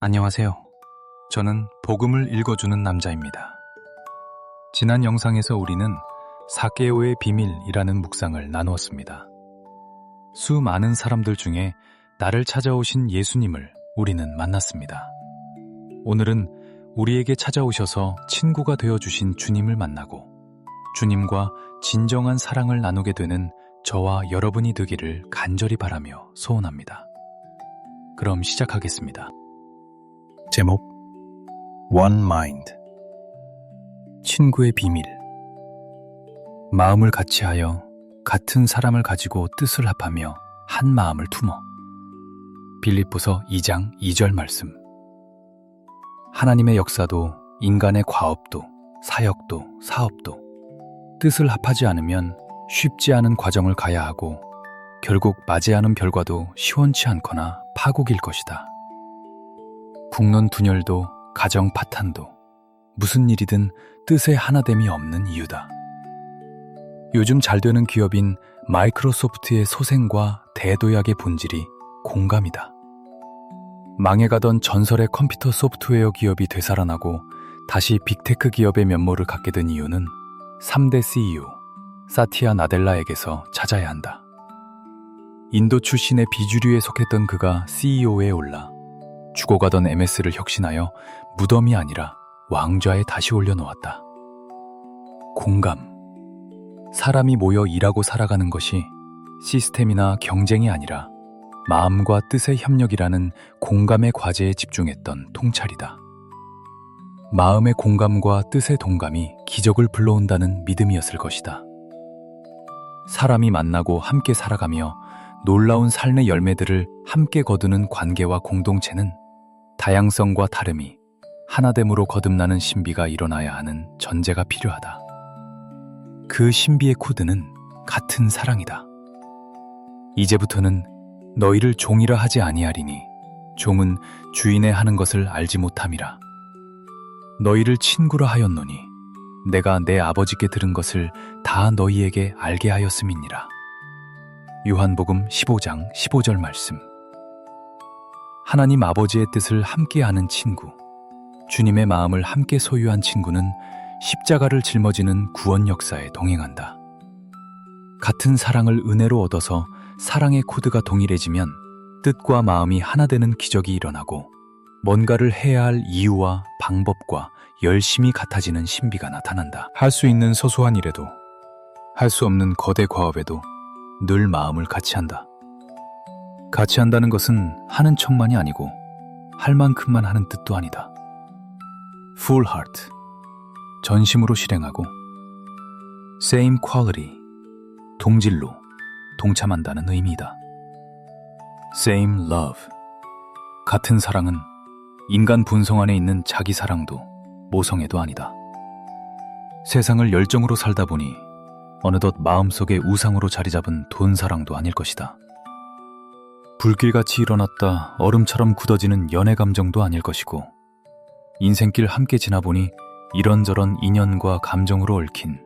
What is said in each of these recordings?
안녕하세요. 저는 복음을 읽어주는 남자입니다. 지난 영상에서 우리는 사케오의 비밀이라는 묵상을 나누었습니다. 수많은 사람들 중에 나를 찾아오신 예수님을 우리는 만났습니다. 오늘은 우리에게 찾아오셔서 친구가 되어주신 주님을 만나고 주님과 진정한 사랑을 나누게 되는 저와 여러분이 되기를 간절히 바라며 소원합니다. 그럼 시작하겠습니다. 제목 One Mind 친구의 비밀 마음을 같이하여 같은 사람을 가지고 뜻을 합하며 한 마음을 품어 빌립보서 2장 2절 말씀 하나님의 역사도 인간의 과업도 사역도 사업도 뜻을 합하지 않으면 쉽지 않은 과정을 가야 하고 결국 맞이하는 결과도 시원치 않거나 파국일 것이다. 북론 분열도 가정 파탄도 무슨 일이든 뜻의 하나됨이 없는 이유다. 요즘 잘 되는 기업인 마이크로소프트의 소생과 대도약의 본질이 공감이다. 망해가던 전설의 컴퓨터 소프트웨어 기업이 되살아나고 다시 빅테크 기업의 면모를 갖게 된 이유는 3대 CEO 사티아 나델라에게서 찾아야 한다. 인도 출신의 비주류에 속했던 그가 CEO에 올라 죽어가던 MS를 혁신하여 무덤이 아니라 왕좌에 다시 올려놓았다. 공감. 사람이 모여 일하고 살아가는 것이 시스템이나 경쟁이 아니라 마음과 뜻의 협력이라는 공감의 과제에 집중했던 통찰이다. 마음의 공감과 뜻의 동감이 기적을 불러온다는 믿음이었을 것이다. 사람이 만나고 함께 살아가며 놀라운 삶의 열매들을 함께 거두는 관계와 공동체는 다양성과 다름이 하나됨으로 거듭나는 신비가 일어나야 하는 전제가 필요하다. 그 신비의 코드는 같은 사랑이다. 이제부터는 너희를 종이라 하지 아니하리니 종은 주인의 하는 것을 알지 못함이라. 너희를 친구라 하였노니 내가 내 아버지께 들은 것을 다 너희에게 알게 하였음이니라. 요한복음 15장 15절 말씀. 하나님 아버지의 뜻을 함께 아는 친구, 주님의 마음을 함께 소유한 친구는 십자가를 짊어지는 구원 역사에 동행한다. 같은 사랑을 은혜로 얻어서 사랑의 코드가 동일해지면 뜻과 마음이 하나 되는 기적이 일어나고 뭔가를 해야 할 이유와 방법과 열심이 같아지는 신비가 나타난다. 할 수 있는 소소한 일에도 할 수 없는 거대 과업에도 늘 마음을 같이 한다. 같이 한다는 것은 하는 척만이 아니고 할 만큼만 하는 뜻도 아니다. Full heart, 전심으로 실행하고 Same quality, 동질로 동참한다는 의미이다. Same love, 같은 사랑은 인간 본성 안에 있는 자기 사랑도 모성애도 아니다. 세상을 열정으로 살다 보니 어느덧 마음속에 우상으로 자리 잡은 돈 사랑도 아닐 것이다. 불길같이 일어났다 얼음처럼 굳어지는 연애 감정도 아닐 것이고 인생길 함께 지나보니 이런저런 인연과 감정으로 얽힌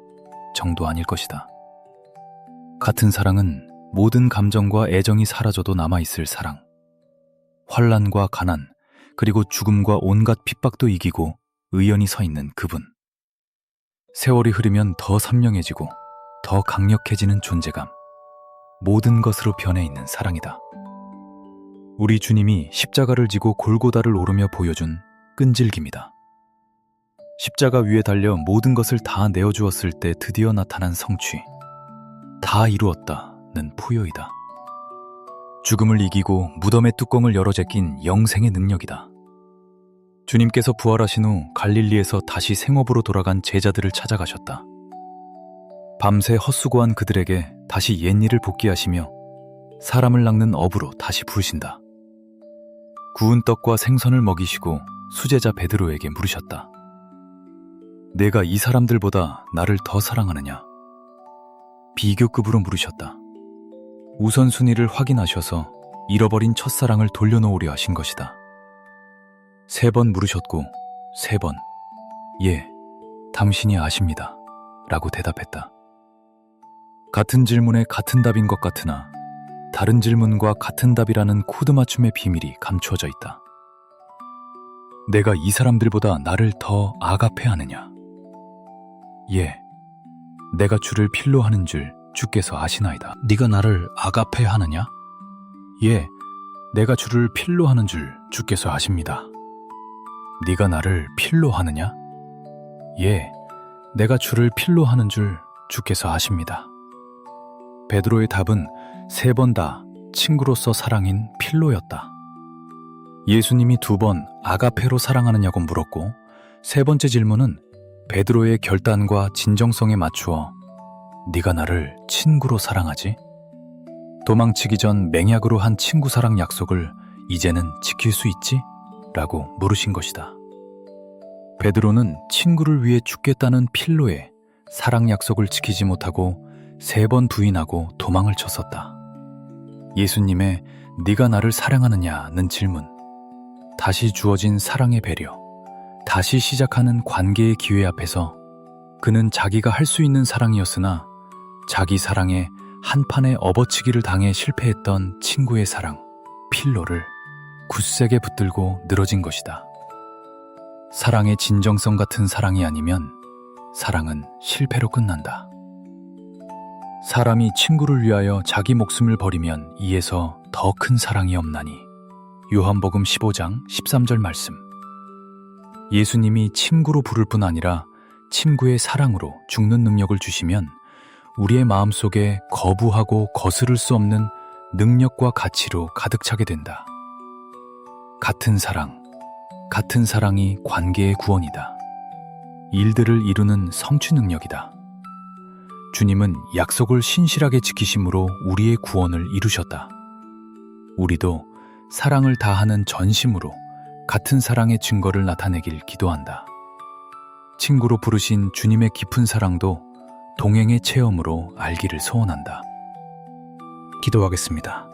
정도 아닐 것이다. 같은 사랑은 모든 감정과 애정이 사라져도 남아있을 사랑. 환난과 가난, 그리고 죽음과 온갖 핍박도 이기고 의연히 서 있는 그분. 세월이 흐르면 더 선명해지고 더 강력해지는 존재감. 모든 것으로 변해 있는 사랑이다. 우리 주님이 십자가를 지고 골고다를 오르며 보여준 끈질김이다. 십자가 위에 달려 모든 것을 다 내어주었을 때 드디어 나타난 성취. 다 이루었다는 포효이다. 죽음을 이기고 무덤의 뚜껑을 열어 제낀 영생의 능력이다. 주님께서 부활하신 후 갈릴리에서 다시 생업으로 돌아간 제자들을 찾아가셨다. 밤새 헛수고한 그들에게 다시 옛일을 복귀하시며 사람을 낚는 업으로 다시 부으신다. 구운 떡과 생선을 먹이시고 수제자 베드로에게 물으셨다. 내가 이 사람들보다 나를 더 사랑하느냐? 비교급으로 물으셨다. 우선순위를 확인하셔서 잃어버린 첫사랑을 돌려놓으려 하신 것이다. 3번 물으셨고 3번 예, 당신이 아십니다 라고 대답했다. 같은 질문에 같은 답인 것 같으나 다른 질문과 같은 답이라는 코드 맞춤의 비밀이 감추어져 있다. 내가 이 사람들보다 나를 더 아가페하느냐? 예, 내가 주를 필로 하는 줄 주께서 아시나이다. 네가 나를 아가페하느냐? 예, 내가 주를 필로 하는 줄 주께서 아십니다. 네가 나를 필로 하느냐? 예, 내가 주를 필로 하는 줄 주께서 아십니다. 베드로의 답은 3번 다 친구로서 사랑인 필로였다. 예수님이 2번 아가페로 사랑하느냐고 물었고 3번째 질문은 베드로의 결단과 진정성에 맞추어 네가 나를 친구로 사랑하지? 도망치기 전 맹약으로 한 친구 사랑 약속을 이제는 지킬 수 있지? 라고 물으신 것이다. 베드로는 친구를 위해 죽겠다는 필로의 사랑 약속을 지키지 못하고 3번 부인하고 도망을 쳤었다. 예수님의 네가 나를 사랑하느냐는 질문, 다시 주어진 사랑의 배려, 다시 시작하는 관계의 기회 앞에서 그는 자기가 할 수 있는 사랑이었으나 자기 사랑에 한판에 업어치기를 당해 실패했던 친구의 사랑, 필로를 굳세게 붙들고 늘어진 것이다. 사랑의 진정성 같은 사랑이 아니면 사랑은 실패로 끝난다. 사람이 친구를 위하여 자기 목숨을 버리면 이에서 더 큰 사랑이 없나니. 요한복음 15장 13절 말씀. 예수님이 친구로 부를 뿐 아니라 친구의 사랑으로 죽는 능력을 주시면 우리의 마음속에 거부하고 거스를 수 없는 능력과 가치로 가득 차게 된다. 같은 사랑이 관계의 구원이다. 일들을 이루는 성취 능력이다. 주님은 약속을 신실하게 지키심으로 우리의 구원을 이루셨다. 우리도 사랑을 다하는 전심으로 같은 사랑의 증거를 나타내길 기도한다. 친구로 부르신 주님의 깊은 사랑도 동행의 체험으로 알기를 소원한다. 기도하겠습니다.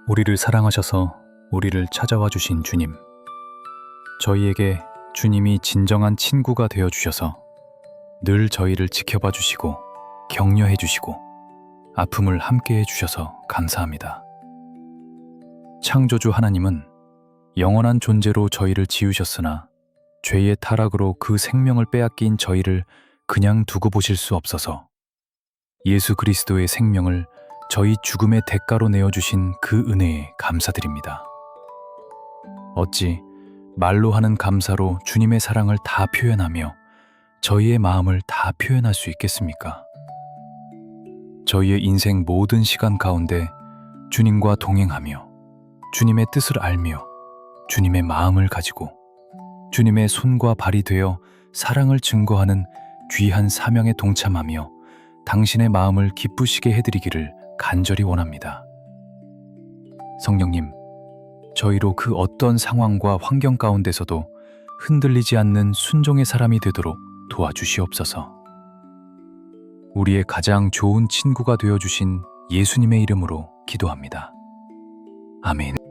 우리를 사랑하셔서 우리를 찾아와 주신 주님, 저희에게 주님이 진정한 친구가 되어 주셔서 늘 저희를 지켜봐 주시고 격려해 주시고 아픔을 함께 해 주셔서 감사합니다. 창조주 하나님은 영원한 존재로 저희를 지으셨으나 죄의 타락으로 그 생명을 빼앗긴 저희를 그냥 두고 보실 수 없어서 예수 그리스도의 생명을 저희 죽음의 대가로 내어주신 그 은혜에 감사드립니다. 어찌 말로 하는 감사로 주님의 사랑을 다 표현하며 저희의 마음을 다 표현할 수 있겠습니까? 저희의 인생 모든 시간 가운데 주님과 동행하며 주님의 뜻을 알며 주님의 마음을 가지고 주님의 손과 발이 되어 사랑을 증거하는 귀한 사명에 동참하며 당신의 마음을 기쁘시게 해드리기를 간절히 원합니다. 성령님, 저희로 그 어떤 상황과 환경 가운데서도 흔들리지 않는 순종의 사람이 되도록 도와주시옵소서. 우리의 가장 좋은 친구가 되어주신 예수님의 이름으로 기도합니다. 아멘.